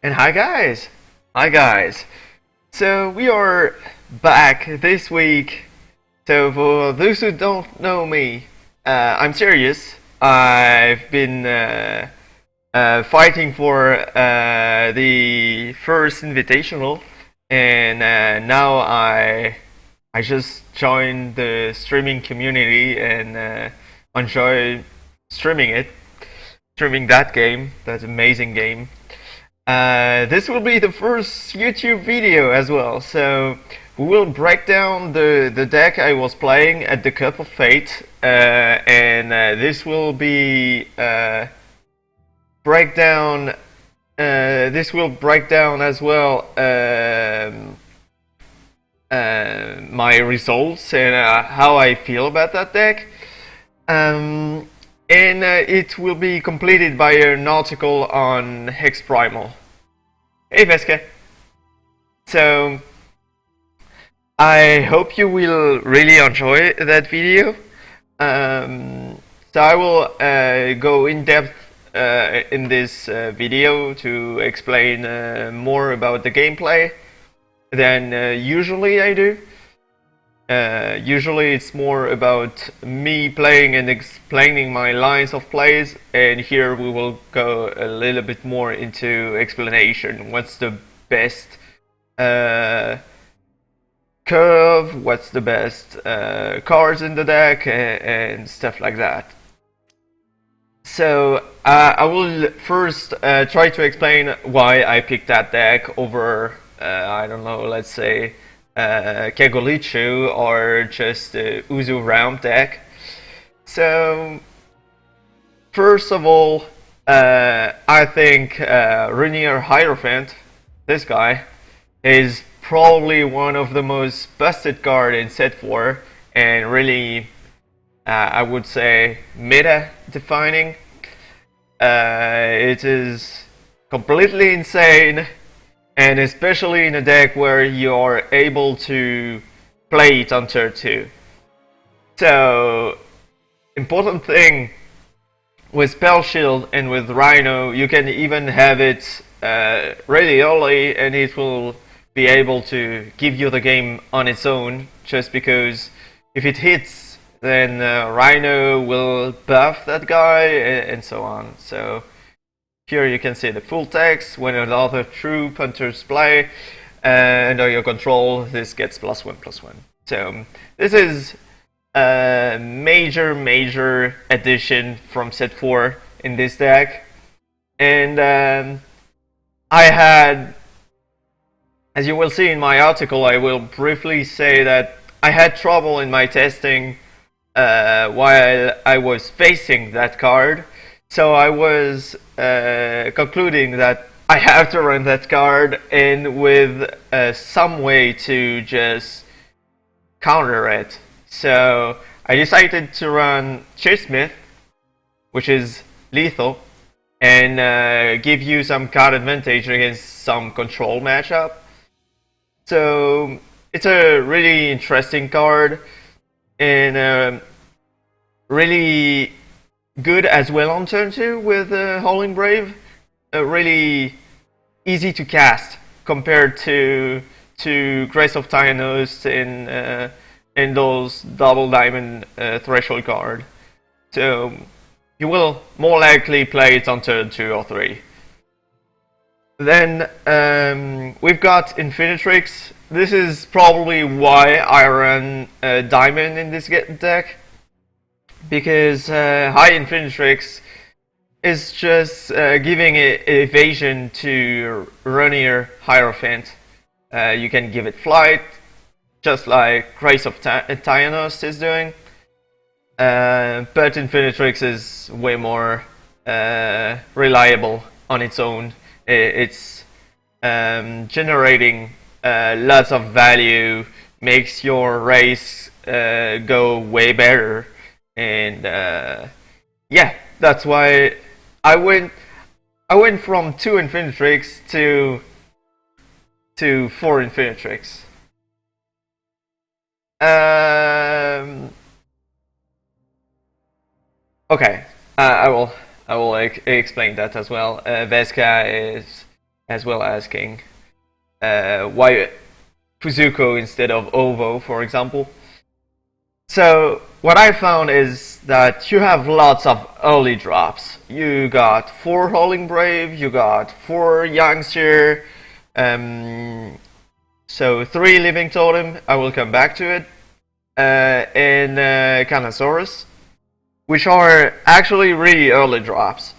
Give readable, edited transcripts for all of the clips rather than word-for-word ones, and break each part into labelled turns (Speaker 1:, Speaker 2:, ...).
Speaker 1: And hi guys. So we are back this week. So for those who don't know me, I'm serious. I've been fighting for the first invitational, and now I just joined the streaming community and enjoy streaming that game, that amazing game. This will be the first YouTube video as well, so we will break down the deck I was playing at the Cup of Fate, and this will be breakdown. This will break down as well my results and how I feel about that deck. And it will be completed by an article on Hex Primal. Hey Veska! So, I hope you will really enjoy that video. So I will go in depth in this video to explain more about the gameplay than usually I do. Usually it's more about me playing and explaining my lines of plays, and here we will go a little bit more into explanation. What's the best curve, what's the best cards in the deck, and stuff like that. So I will first try to explain why I picked that deck over, I don't know, let's say Kegolichu or just the Uzu Realm deck. So first of all, I think Rainier Hierophant, this guy, is probably one of the most busted cards in set 4 and really I would say meta defining. It is completely insane, and especially in a deck where you're able to play it on turn 2. So, important thing with Spell Shield and with Rhino, you can even have it really early and it will be able to give you the game on its own, just because if it hits, then Rhino will buff that guy and so on. So, here you can see the full text. When another troop enters play under your control, this gets +1/+1. So this is a major addition from set 4 in this deck. And I had, as you will see in my article, I will briefly say that I had trouble in my testing while I was facing that card. So I was concluding that I have to run that card, and with some way to just counter it. So I decided to run Chase-Smith, which is lethal, and give you some card advantage against some control matchup. So it's a really interesting card, and really good as well on turn 2 with Howling Brave. Really easy to cast compared to Grace of Tyanos in those double diamond threshold card. So you will more likely play it on turn 2 or 3. Then we've got Infinitrix. This is probably why I run Diamond in this deck, because high Infinitrix is just giving evasion to Rainier Hierophant. You can give it flight, just like Grace of Tyanos is doing, but Infinitrix is way more reliable on its own. It's generating lots of value, makes your race go way better. And yeah, that's why I went from 2 Infinitrix to 4 Infinitrix. Okay, I will explain that as well. Veska is as well asking why Fuzzuko instead of Ovo, for example. So what I found is that you have lots of early drops. You got 4 Howling Brave, you got 4 Youngster, so 3 Living Totem, I will come back to it, and Carnosaurus, which are actually really early drops.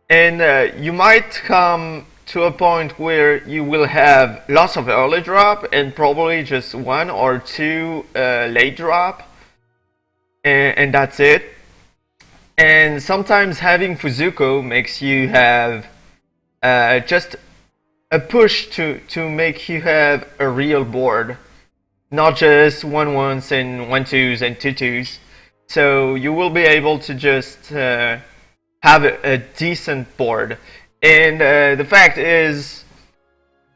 Speaker 1: And you might come to a point where you will have lots of early drop and probably just 1 or 2 late drop, and that's it. And sometimes having Fuzzuko makes you have just a push to make you have a real board, not just 1-1s and 1-2s and 2-2s. So you will be able to just have a decent board. And the fact is,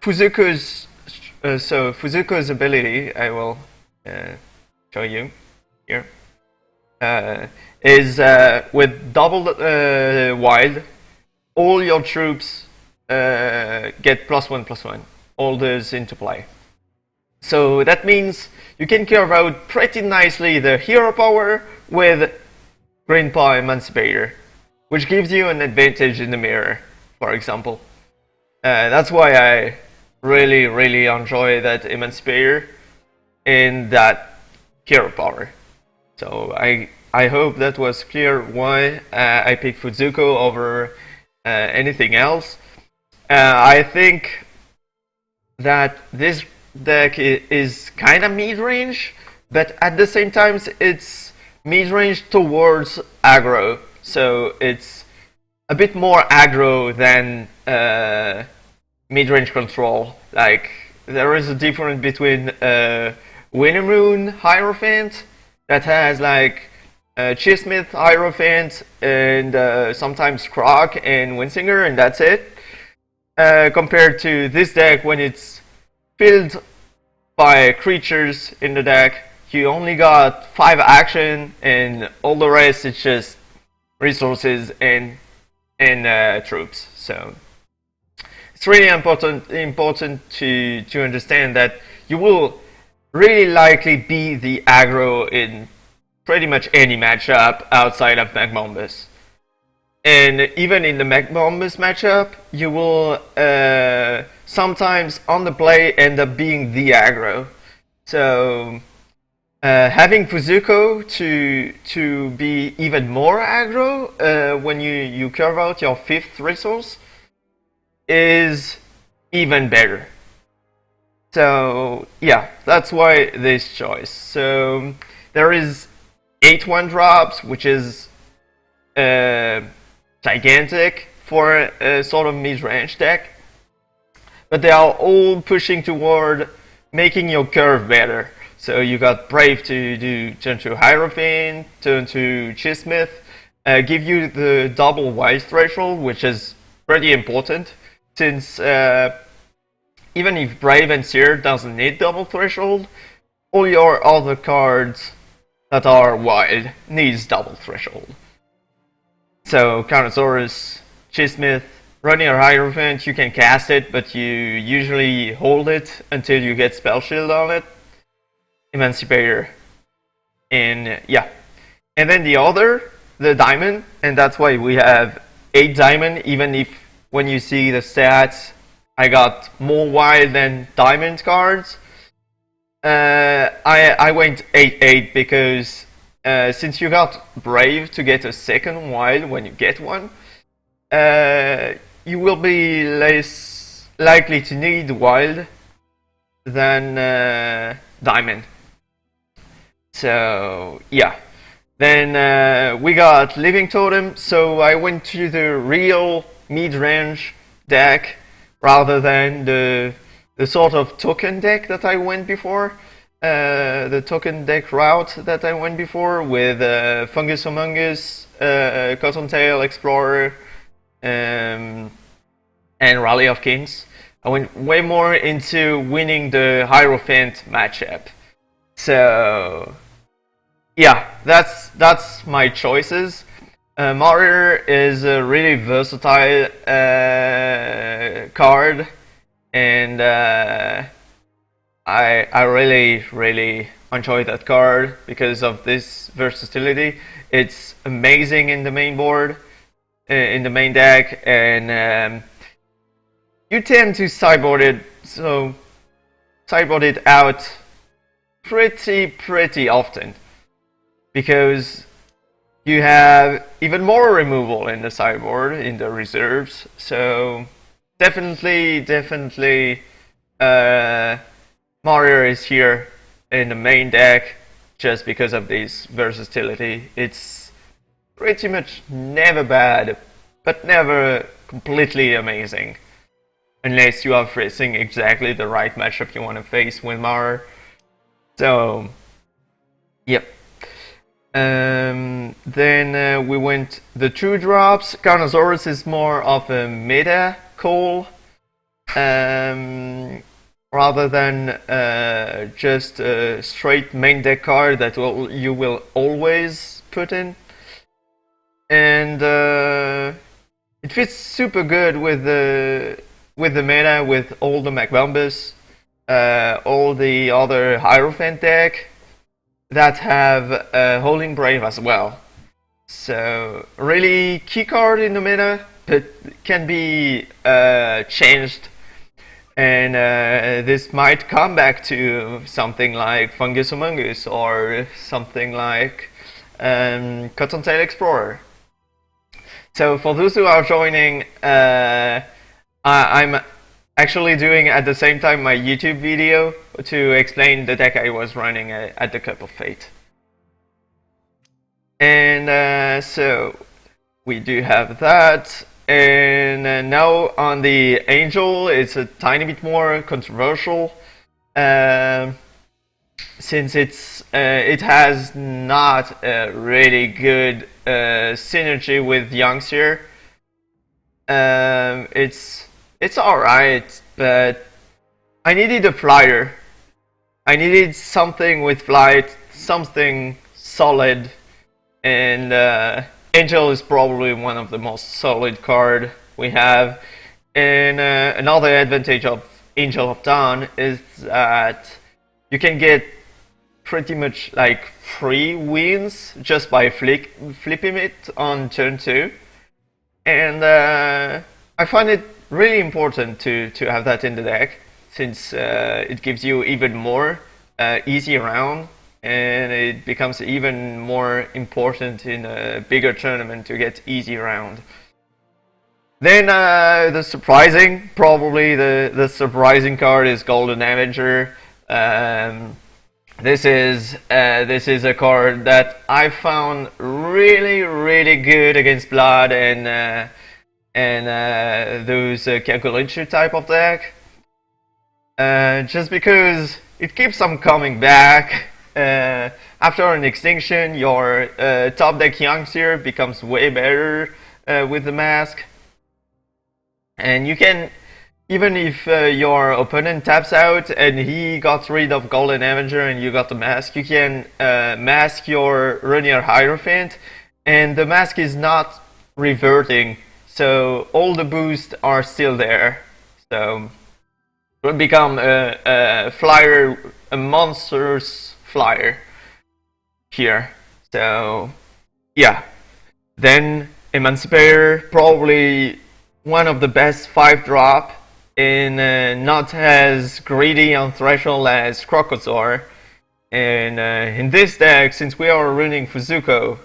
Speaker 1: Fuzzuko's ability, I will show you here, is with double wild, all your troops get +1/+1. All those into play. So that means you can carve out pretty nicely the hero power with Grandpa Emancipator, which gives you an advantage in the mirror, for example. That's why I really enjoy that Emancipator and that hero power. So I hope that was clear why I picked Fuzzuko over anything else. I think that this deck is kind of mid-range, but at the same time it's mid-range towards aggro. So it's a bit more aggro than mid-range control. Like, there is a difference between Wintermoon Hierophant that has like Chismith Hierophant and sometimes Croc and Winsinger, and that's it. Compared to this deck, when it's filled by creatures in the deck, you only got 5 action, and all the rest is just resources and troops. So it's really important to understand that you will really likely be the aggro in pretty much any matchup outside of Magmombus. And even in the Magmombus matchup, you will sometimes on the play end up being the aggro. So having Fuzzuko to be even more aggro when you carve out your 5th resource is even better. So yeah, that's why this choice. So there is 8 1-drops, which is gigantic for a sort of mid-range deck, but they are all pushing toward making your curve better. So you got Brave to do turn to Hierophant, turn to Chismith, give you the double wild threshold, which is pretty important, since even if Brave and Seer doesn't need double threshold, all your other cards that are wild needs double threshold. So Carnosaurus, Chismith, running a Hierophant, you can cast it, but you usually hold it until you get Spell Shield on it. Emancipator. And yeah. And then the other, the Diamond, and that's why we have 8 Diamond, even if when you see the stats, I got more wild than Diamond cards. I went 8/8 because since you got Brave to get a second wild when you get one, you will be less likely to need wild than Diamond. So yeah. Then we got Living Totem, so I went to the real mid-range deck rather than the sort of token deck that I went before. The token deck route that I went before with Fungus Among Us, Cottontail Explorer, and Rally of Kings. I went way more into winning the Hierophant matchup. So yeah, that's my choices. Martyr is a really versatile card, and I really enjoy that card because of this versatility. It's amazing in the main board, in the main deck, and you tend to sideboard it out pretty often because you have even more removal in the sideboard in the reserves. So definitely, Mario is here in the main deck just because of this versatility. It's pretty much never bad, but never completely amazing. Unless you are facing exactly the right matchup you want to face with Mario. So, yep. Then we went the 2-drops. Carnosaurus is more of a meta call. Rather than just a straight main deck card that you will always put in. And it fits super good with the meta, with all the Macbombus, all the other Hierophant deck that have Holding Brave as well. So really key card in the meta, but can be changed. And this might come back to something like Fungus Amongus or something like Cottontail Explorer. So for those who are joining, I'm actually doing at the same time my YouTube video to explain the deck I was running at the Cup of Fate. And so we do have that. And now on the Angel, it's a tiny bit more controversial, since it has not a really good synergy with Youngster. It's alright, but I needed a flyer. I needed something with flight, something solid, and Angel is probably one of the most solid card we have. And another advantage of Angel of Dawn is that you can get pretty much like 3 wins just by flipping it on turn 2. And I find it really important to have that in the deck, since it gives you even more easy round. And it becomes even more important in a bigger tournament to get easy round. Then the surprising, probably the surprising card is Golden Avenger. This is a card that I found really good against Blood and those Kakurinchu type of deck. Just because it keeps on coming back. After an extinction, your top deck Youngster becomes way better with the mask. And you can, even if your opponent taps out and he got rid of Golden Avenger and you got the mask, you can mask your Rainier Hierophant, and the mask is not reverting, so all the boosts are still there. So it will become a flyer, a monster's flyer here. So yeah, then Emancipator, probably one of the best 5-drop, in not as greedy on threshold as Crocodile. And in this deck, since we are running Fuzzuko,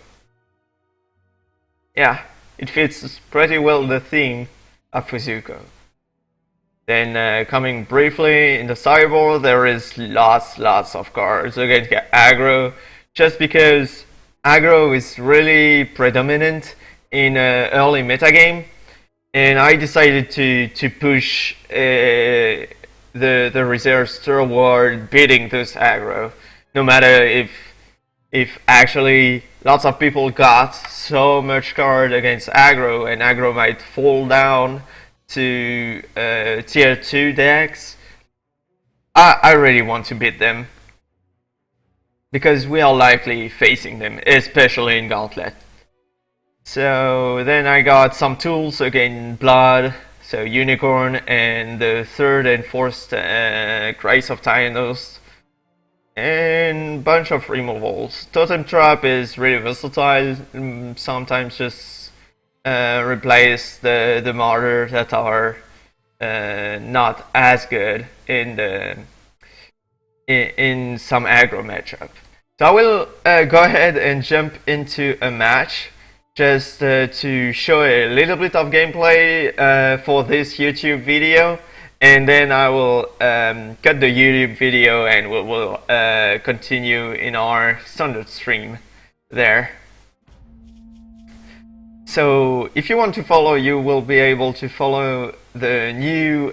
Speaker 1: yeah, it fits pretty well the theme of Fuzzuko. Then coming briefly in the sideboard, there is lots of cards against aggro, just because aggro is really predominant in early metagame, and I decided to push the reserves toward beating this aggro, no matter if actually lots of people got so much card against aggro, and aggro might fall down to tier 2 decks. I really want to beat them, because we are likely facing them, especially in Gauntlet. So then I got some tools again, blood, so unicorn, and the third and fourth Grace of Tyanos, and bunch of removals. Totem Trap is really versatile. Sometimes just replace the martyr that are not as good in some aggro matchup. So I will go ahead and jump into a match just to show a little bit of gameplay for this YouTube video, and then I will cut the YouTube video and we'll continue in our standard stream there. So if you want to follow, you will be able to follow the new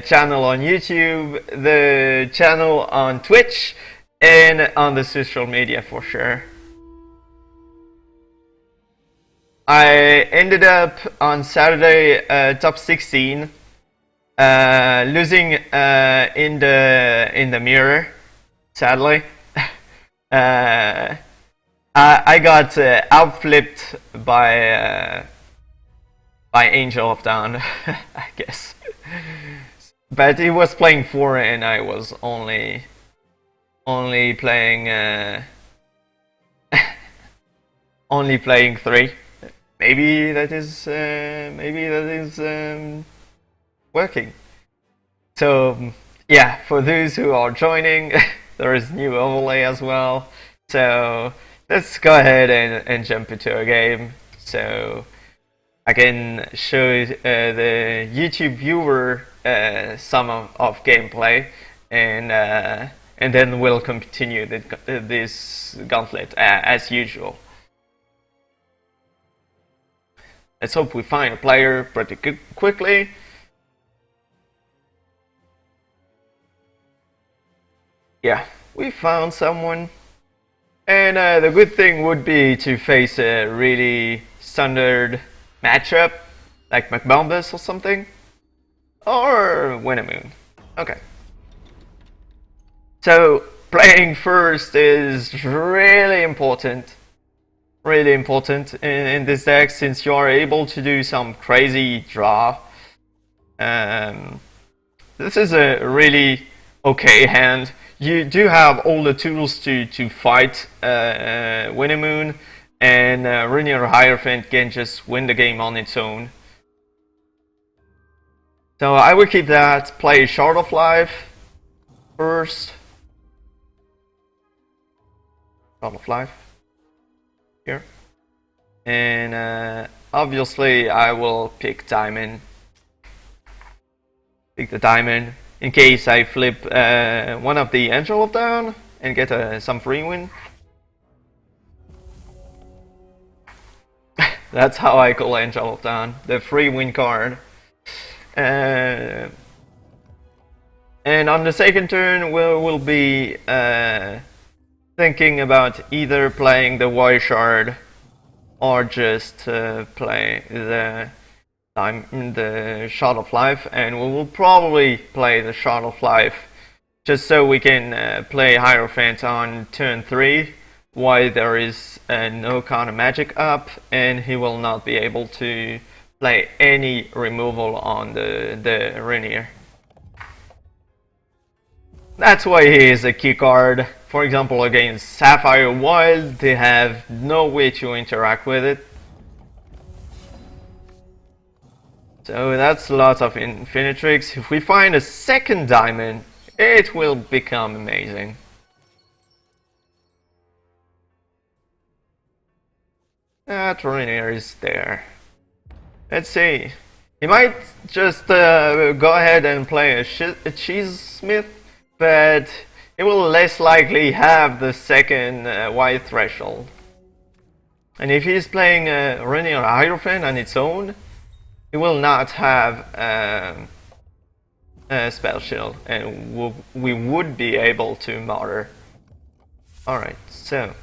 Speaker 1: channel on YouTube, the channel on Twitch, and on the social media for sure. I ended up on Saturday top 16, losing in the mirror, sadly. I got outflipped by Angel of Dawn, I guess. But he was playing 4 and I was only playing only playing 3. Maybe that is working. So yeah, for those who are joining, there is new overlay as well. So let's go ahead and jump into a game so I can show the YouTube viewer some of gameplay, and then we'll continue this gauntlet as usual. Let's hope we find a player pretty quickly. Yeah, we found someone. And the good thing would be to face a really standard matchup, like McBombus or something. Or Winnemoon. Okay. So, playing first is really important. Really important in this deck, since you are able to do some crazy draw. This is a really okay hand. You do have all the tools to fight Winnemoon, and Rainier Hierophant can just win the game on its own. So I will keep that, play Shard of Life first. Shard of Life. Here. And obviously I will pick Diamond. Pick the Diamond in case I flip one of the Angel of Dawn and get some free win. That's how I call Angel of Dawn, the free win card. And on the second turn we'll be thinking about either playing the Warrior Shard or just play the Shard of Life, and we will probably play the Shard of Life just so we can play Hierophant on turn 3 while there is no counter magic up, and he will not be able to play any removal on the Rainier. That's why he is a key card. For example, against Sapphire Wild, they have no way to interact with it. So that's lots of Infinitrix. If we find a second diamond, it will become amazing. That Rainier is there. Let's see. He might just go ahead and play a Cheese Smith, but it will less likely have the second white threshold. And if he's playing Rainier Hierophant on its own, he will not have a spell shield, and we would be able to martyr. Alright, so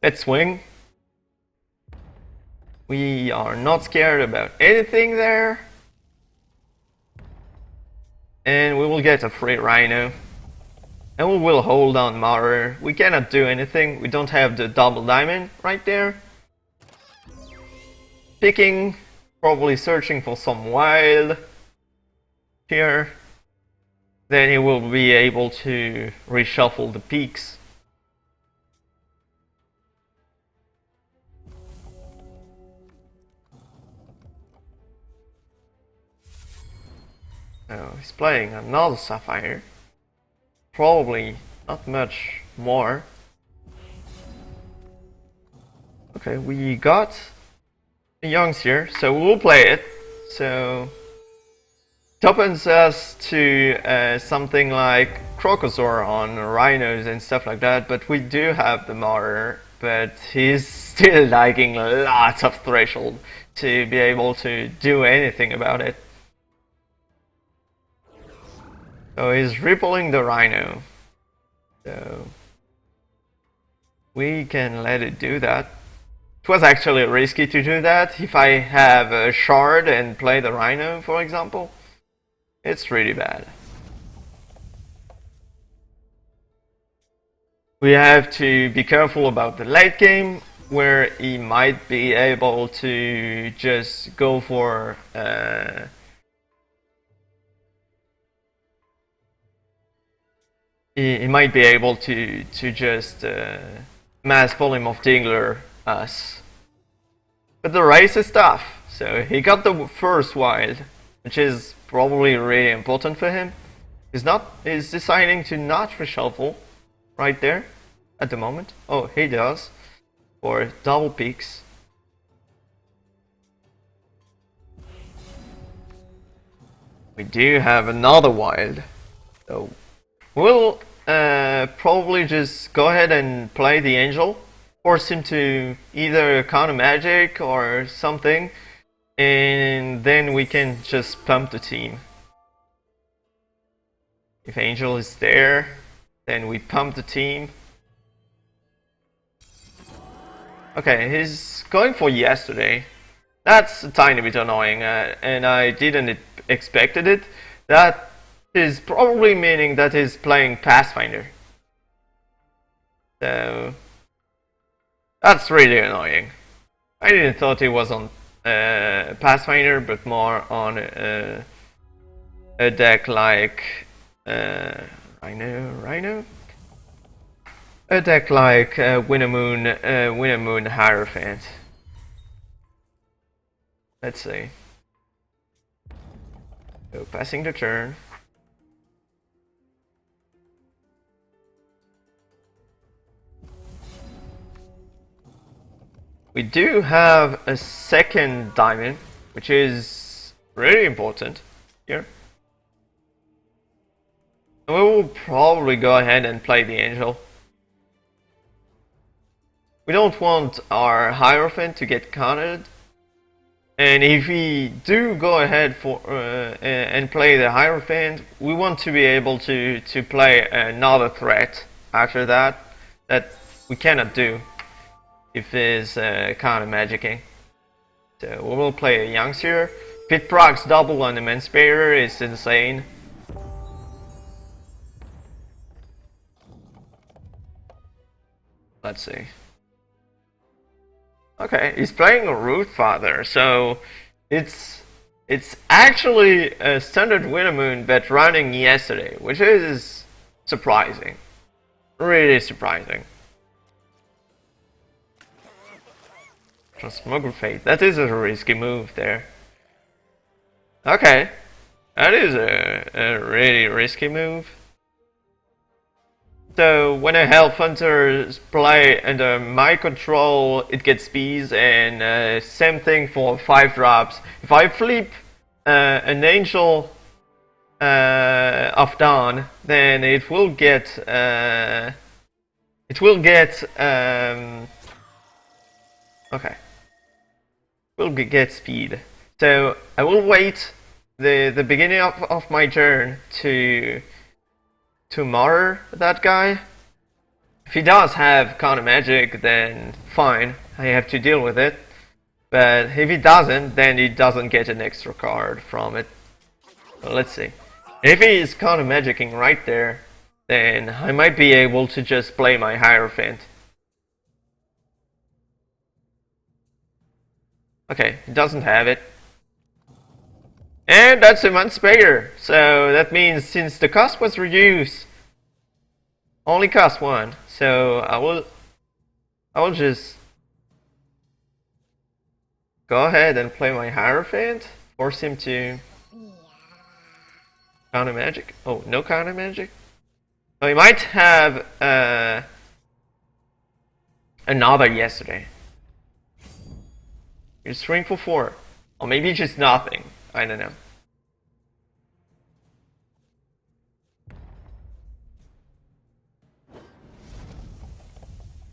Speaker 1: let's swing. We are not scared about anything there. And we will get a free Rhino. And we will hold on martyr. We cannot do anything. We don't have the double diamond right there. picking, probably searching for some wild here. Then he will be able to reshuffle the peaks. Oh, he's playing another Sapphire. Probably not much more. Okay, we got a Youngs here, so we'll play it. So it opens us to something like Crocosaur on Rhinos and stuff like that, but we do have the Martyr, but he's still lagging lots of threshold to be able to do anything about it. So he's rippling the Rhino. So we can let it do that. It was actually risky to do that. If I have a Shard and play the Rhino, for example, it's really bad. We have to be careful about the late game, where he might be able to just go for he might be able to just mass Polymorph Dingler us. But the race is tough, so he got the first wild, which is probably really important for him. He's deciding to not reshuffle right there at the moment. Oh, he does, for double peaks. We do have another wild, so we'll probably just go ahead and play the Angel, force him to either counter magic or something, and then we can just pump the team. If Angel is there, then we pump the team. Okay, he's going for yesterday. That's a tiny bit annoying, and I didn't expected it. That is probably meaning that he's playing Pathfinder. So that's really annoying. I didn't thought he was on Pathfinder, but more on a deck like Rhino? A deck like Wintermoon Hierophant. Let's see. So passing the turn. We do have a second diamond, which is really important here. We will probably go ahead and play the Angel. We don't want our Hierophant to get countered. And if we do go ahead for and play the Hierophant, we want to be able to play another threat after that we cannot do if it's counter magicking. So we will play a Youngs here. If it procs double on Emancipator, it's insane. Let's see. Okay, he's playing a Root Father, so it's actually a standard Wintermoon but running yesterday, which is surprising. Really surprising. Transmography, that is a risky move there. Okay, that is a really risky move. So when a Health Hunter play under my control, it gets speeds, and same thing for 5 drops. If I flip an Angel of Dawn, then it will get okay. Will get speed. So I will wait the beginning of my turn to martyr that guy. If he does have counter magic, then fine, I have to deal with it. But if he doesn't, then he doesn't get an extra card from it. So let's see. If he is counter magicking right there, then I might be able to just play my Hierophant. Okay, he doesn't have it. And that's a month's payer. So that means since the cost was reduced, only cost 1. So I will just go ahead and play my Hierophant, force him to counter magic. Oh, no counter magic. So he might have another yesterday. You're swing for 4. Or maybe just nothing. I don't know.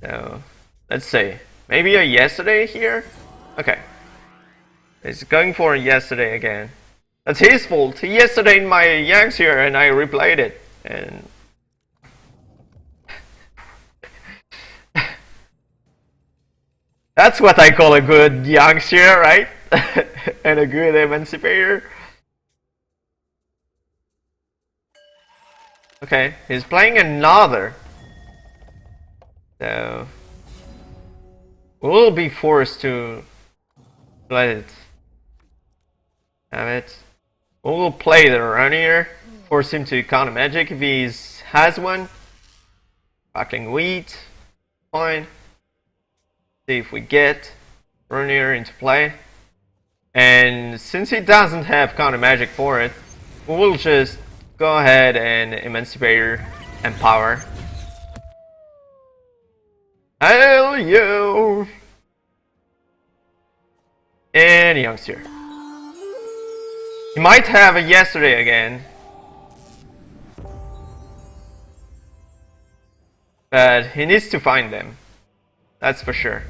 Speaker 1: So, let's see. Maybe a yesterday here? Okay. He's going for a yesterday again. That's his fault. He yesterdayed my Yanks here and I replayed it. And that's what I call a good youngster, right? And a good emancipator. Okay, he's playing another. So we'll be forced to let it have it. We'll play the run here, force him to counter magic if he has one. Crackling wheat, fine. See if we get Runir into play. And since he doesn't have counter magic for it, we'll just go ahead and Emancipator and Power. Hell yo! And Youngster. He might have a yesterday again. But he needs to find them. That's for sure.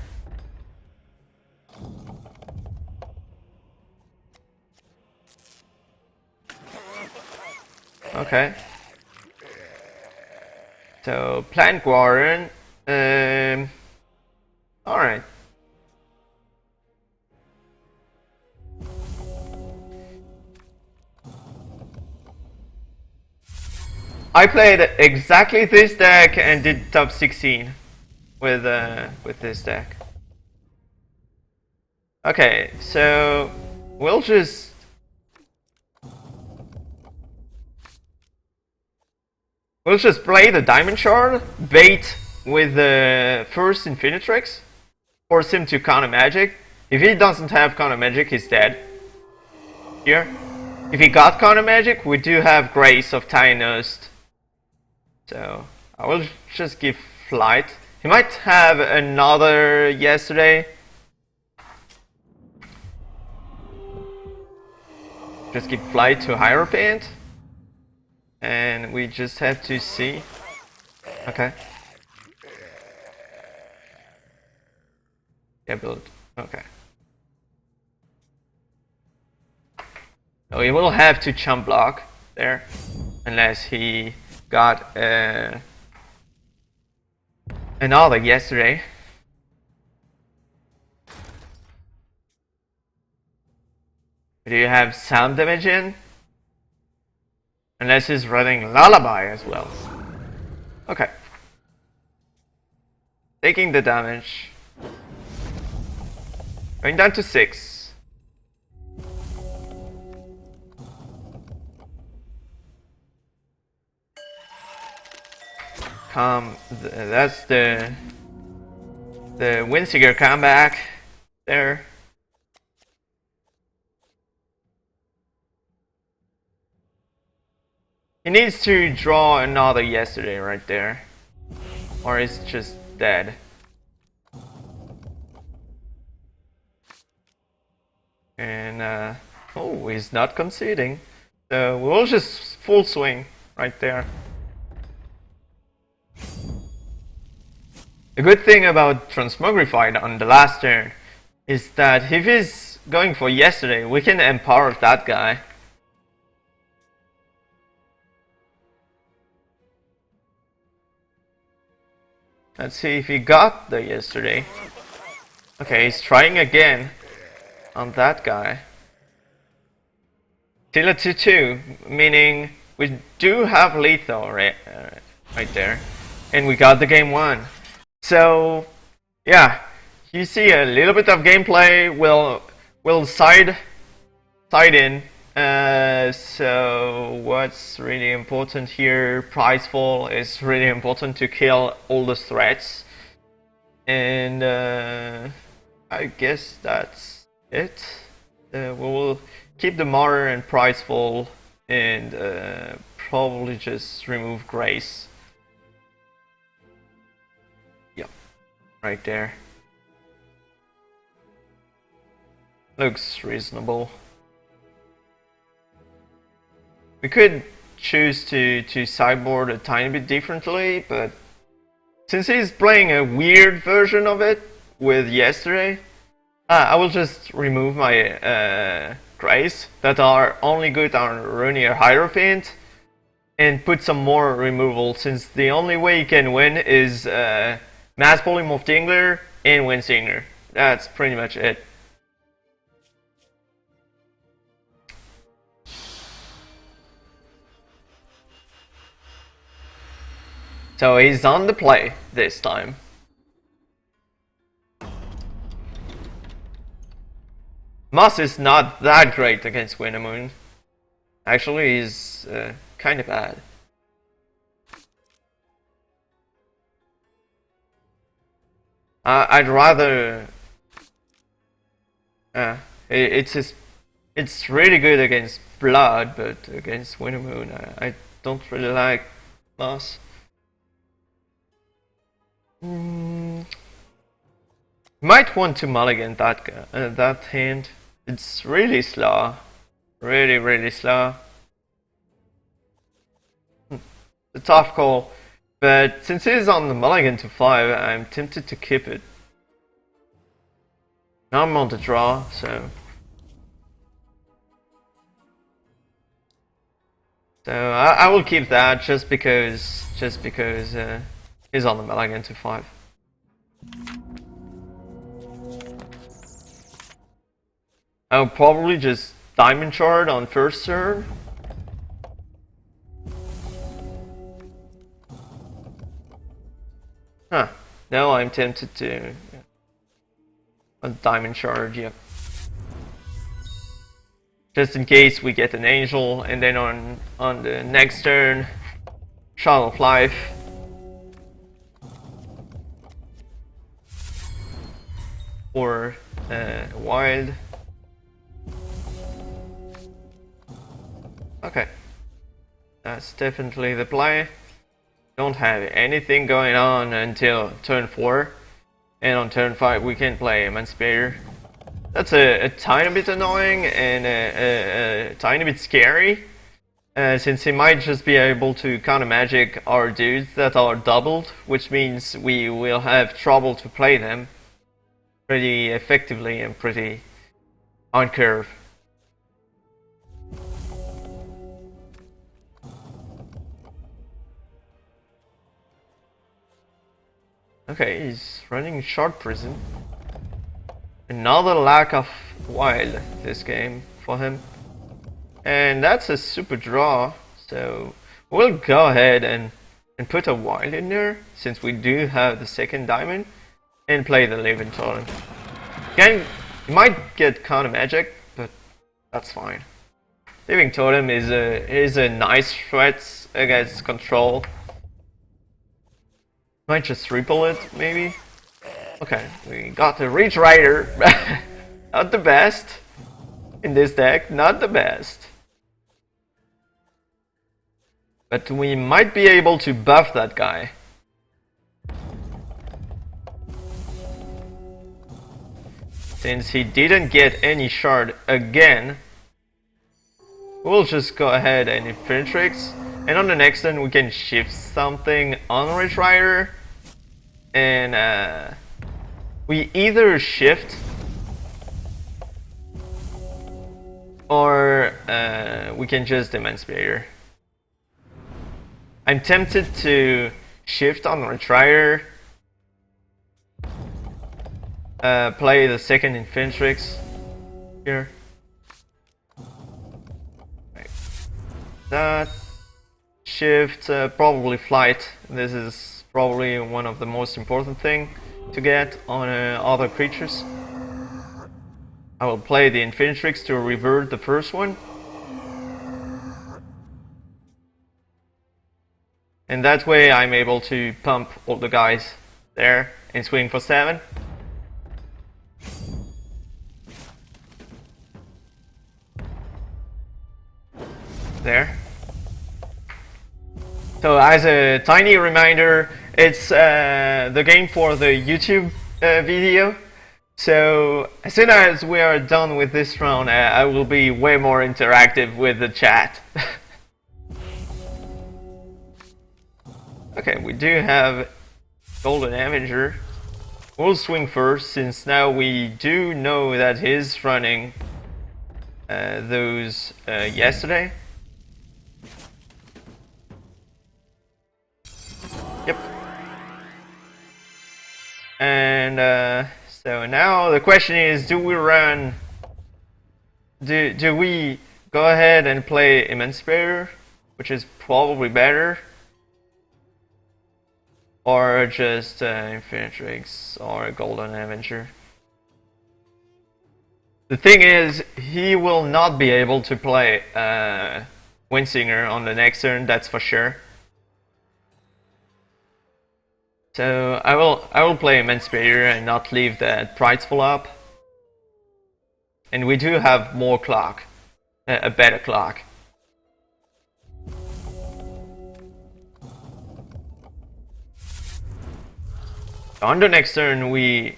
Speaker 1: Okay. So, Plant Warren. Alright. I played exactly this deck and did top 16 with this deck. Okay, so we'll just play the Diamond Shard, bait with the first Infinitrix, force him to counter magic. If he doesn't have counter magic, he's dead. Here. If he got counter magic, we do have Grace of Tynust. So I will just give Flight. He might have another yesterday. Just give Flight to Hierophant. And we just have to see. Okay. Yeah, build. Okay. So he will have to chump block there. Unless he got another yesterday. Do you have sound damage in? Unless he's running Lullaby as well. Okay. Taking the damage. Going down to 6. That's the Windseeker comeback there. He needs to draw another yesterday right there, or he's just dead. And oh, he's not conceding, so we'll just full swing right there. The good thing about Transmogrified on the last turn is that if he's going for yesterday, we can empower that guy. Let's see if he got the yesterday. Okay, he's trying again on that guy. Still a 2-2, meaning we do have lethal right there. And we got the game 1. So, yeah, you see a little bit of gameplay. We'll will side in. So what's really important here? Price fall is really important to kill all the threats, and I guess that's it. We'll keep the martyr and price fall, and probably just remove grace. Yep, right there. Looks reasonable. We could choose to sideboard a tiny bit differently, but since he's playing a weird version of it with yesterday, I will just remove my Grace that are only good on Runier Hierophant and put some more removal, since the only way you can win is Mass Polymorph Tingler and Windsinger. That's pretty much it. So he's on the play this time. Moss is not that great against Wintermoon. Actually, he's kind of bad. I'd rather. It's really good against Blood, but against Wintermoon, I don't really like Moss. Might want to mulligan that hand. It's really slow, really slow. It's a tough call, but since he's on the mulligan to 5, I'm tempted to keep it. Now I'm on the draw, so I will keep that just because he's on the mulligan to 5. I'll probably just Diamond Shard on first turn. Huh. Now I'm tempted to a Diamond Shard, yep. Just in case we get an Angel, and then on the next turn, Shadow of Life. Or Wild. Okay, that's definitely the play. Don't have anything going on until turn 4, and on turn 5 we can play Emancipator. That's a tiny bit annoying and a tiny bit scary, since he might just be able to counter magic our dudes that are doubled, which means we will have trouble to play them pretty effectively and pretty on curve. Okay, he's running Shard Prison. Another lack of wild this game for him. And that's a super draw, so we'll go ahead and put a wild in there, since we do have the second diamond, and play the Living Totem. Again, you might get counter magic, but that's fine. Living Totem is a nice threat against control. Might just ripple it, maybe. Okay, we got the Reach Rider. Not the best in this deck, not the best. But we might be able to buff that guy. Since he didn't get any shard again, we'll just go ahead and Infinitrix. And on the next turn we can shift something on Reach Rider. And we either shift or we can just Emancipator. I'm tempted to shift on Reach Rider, play the second Infinitrix here. Right. That shift, probably flight. This is probably one of the most important thing to get on other creatures. I will play the Infinitrix to revert the first one. And that way I'm able to pump all the guys there and swing for 7. There. So as a tiny reminder, it's the game for the YouTube video. So as soon as we are done with this round, I will be way more interactive with the chat. Okay, we do have Golden Avenger. We'll swing first, since now we do know that he's running those yesterday. Yep. And so now the question is, do we run... Do we go ahead and play Emancipator, which is probably better? Or just Infinitrix or Golden Avenger? The thing is, he will not be able to play Windsinger on the next turn, that's for sure. So I will play Emancipator and not leave that Prideful up. And we do have more clock, a better clock. On the next turn,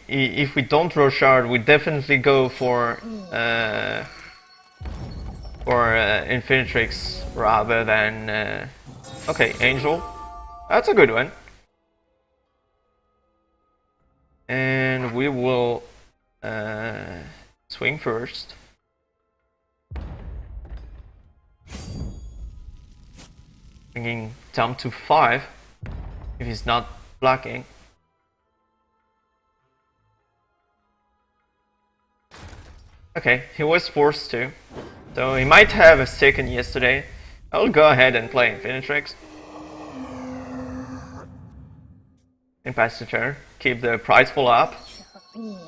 Speaker 1: if we don't draw Shard, we definitely go for Infinitrix rather than okay, Angel. That's a good one. And we will swing first. Bringing Tom to 5 if he's not blocking. Okay, he was forced to, so he might have a second yesterday. I'll go ahead and play Infinitrix. And pass the turn, keep the Prideful up. Okay.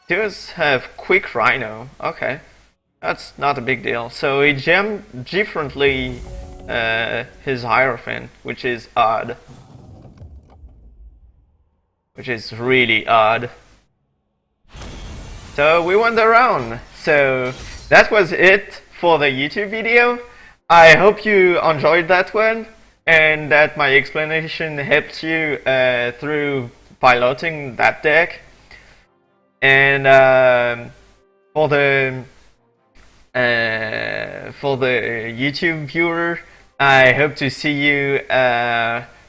Speaker 1: He does have Quick Rhino, okay. That's not a big deal. So he jammed differently his Hierophant, which is odd. Which is really odd. So we won the round. So that was it for the YouTube video. I hope you enjoyed that one and that my explanation helped you through piloting that deck. And for the YouTube viewer, I hope to see you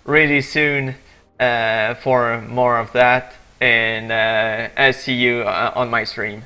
Speaker 1: really soon for more of that. And I see you on my stream.